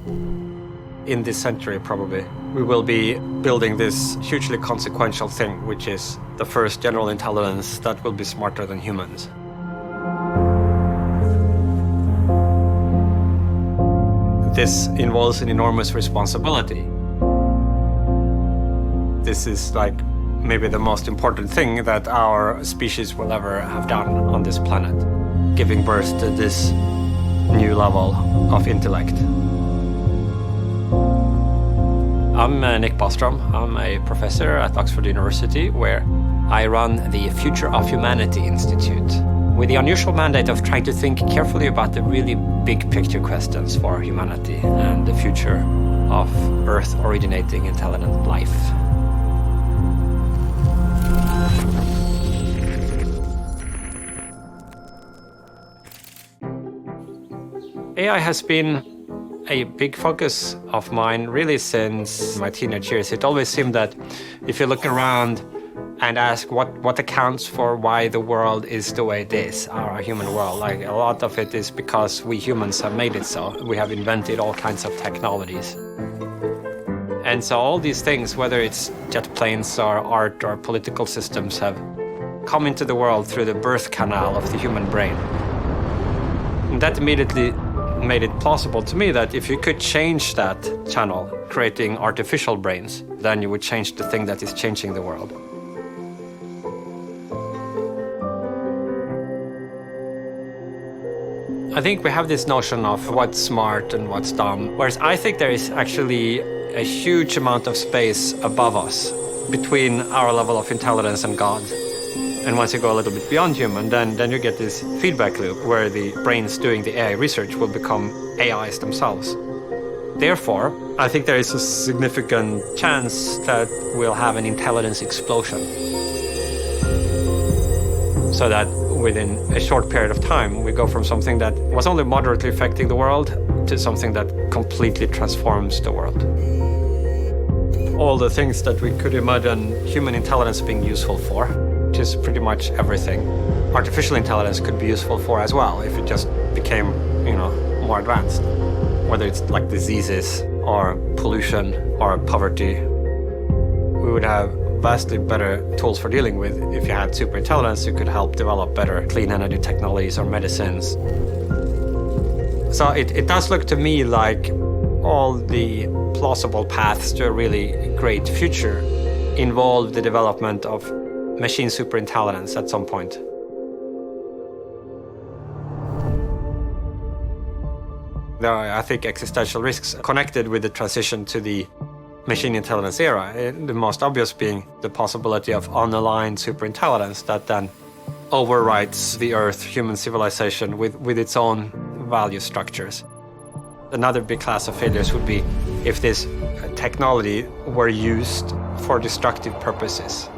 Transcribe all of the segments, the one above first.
In this century, probably, we will be building this hugely consequential thing, which is the first general intelligence that will be smarter than humans. This involves an enormous responsibility. This is like maybe the most important thing that our species will ever have done on this planet, giving birth to this new level of intellect. I'm Nick Bostrom. I'm a professor at Oxford University, where I run the Future of Humanity Institute, with the unusual mandate of trying to think carefully about the really big picture questions for humanity and the future of Earth-originating intelligent life. AI has been a big focus of mine really since my teenage years. It always seemed that if you look around and ask what accounts for why the world is the way it is, our human world, like a lot of it is because we humans have made it so. We have invented all kinds of technologies. And so all these things, whether it's jet planes or art or political systems, have come into the world through the birth canal of the human brain. And that immediately made it plausible to me that if you could change that channel, creating artificial brains, then you would change the thing that is changing the world. I think we have this notion of what's smart and what's dumb, whereas I think there is actually a huge amount of space above us between our level of intelligence and God. And once you go a little bit beyond human, then you get this feedback loop where the brains doing the AI research will become AIs themselves. Therefore, I think there is a significant chance that we'll have an intelligence explosion. So that within a short period of time, we go from something that was only moderately affecting the world to something that completely transforms the world. All the things that we could imagine human intelligence being useful for, which is pretty much everything, artificial intelligence could be useful for as well if it just became, more advanced. Whether it's like diseases or pollution or poverty, we would have vastly better tools for dealing with. If you had superintelligence, you could help develop better clean energy technologies or medicines. So it does look to me like all the plausible paths to a really great future involve the development of machine superintelligence at some point. There are, I think, existential risks connected with the transition to the machine intelligence era, the most obvious being the possibility of unaligned superintelligence that then overwrites the Earth human civilization with its own value structures. Another big class of failures would be if this technology were used for destructive purposes.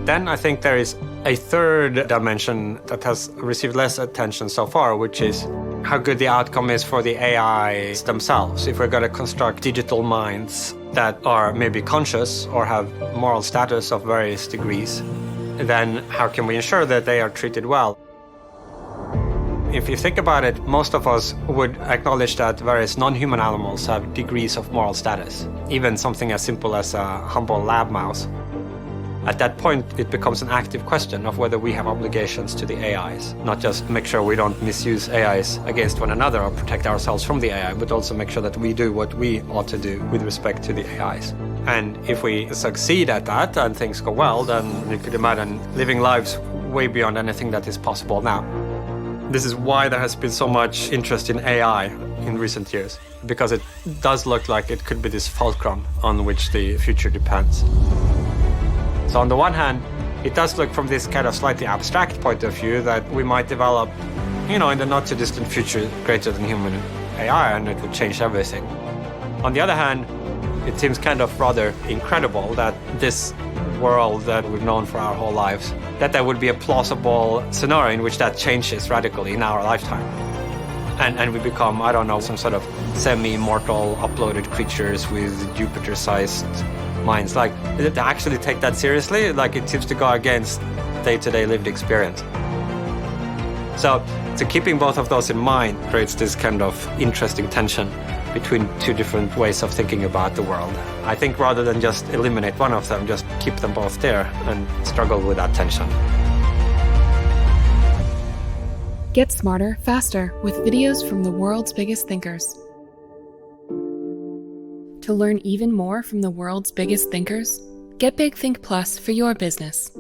Then I think there is a third dimension that has received less attention so far, which is how good the outcome is for the AIs themselves. If we're going to construct digital minds that are maybe conscious or have moral status of various degrees, then how can we ensure that they are treated well? If you think about it, most of us would acknowledge that various non-human animals have degrees of moral status, even something as simple as a humble lab mouse. At that point, it becomes an active question of whether we have obligations to the AIs, not just make sure we don't misuse AIs against one another or protect ourselves from the AI, but also make sure that we do what we ought to do with respect to the AIs. And if we succeed at that and things go well, then you could imagine living lives way beyond anything that is possible now. This is why there has been so much interest in AI in recent years, because it does look like it could be this fulcrum on which the future depends. So on the one hand, it does look from this kind of slightly abstract point of view that we might develop, in the not too distant future, greater than human AI, and it would change everything. On the other hand, it seems kind of rather incredible that this world that we've known for our whole lives, that there would be a plausible scenario in which that changes radically in our lifetime. And we become, some sort of semi-immortal uploaded creatures with Jupiter-sized minds. Like, to actually take that seriously, like, it seems to go against day-to-day lived experience. So So keeping both of those in mind creates this kind of interesting tension between two different ways of thinking about the world. I think rather than just eliminate one of them, just keep them both there and struggle with that tension. Get smarter, faster with videos from the world's biggest thinkers. To learn even more from the world's biggest thinkers, get Big Think Plus for your business.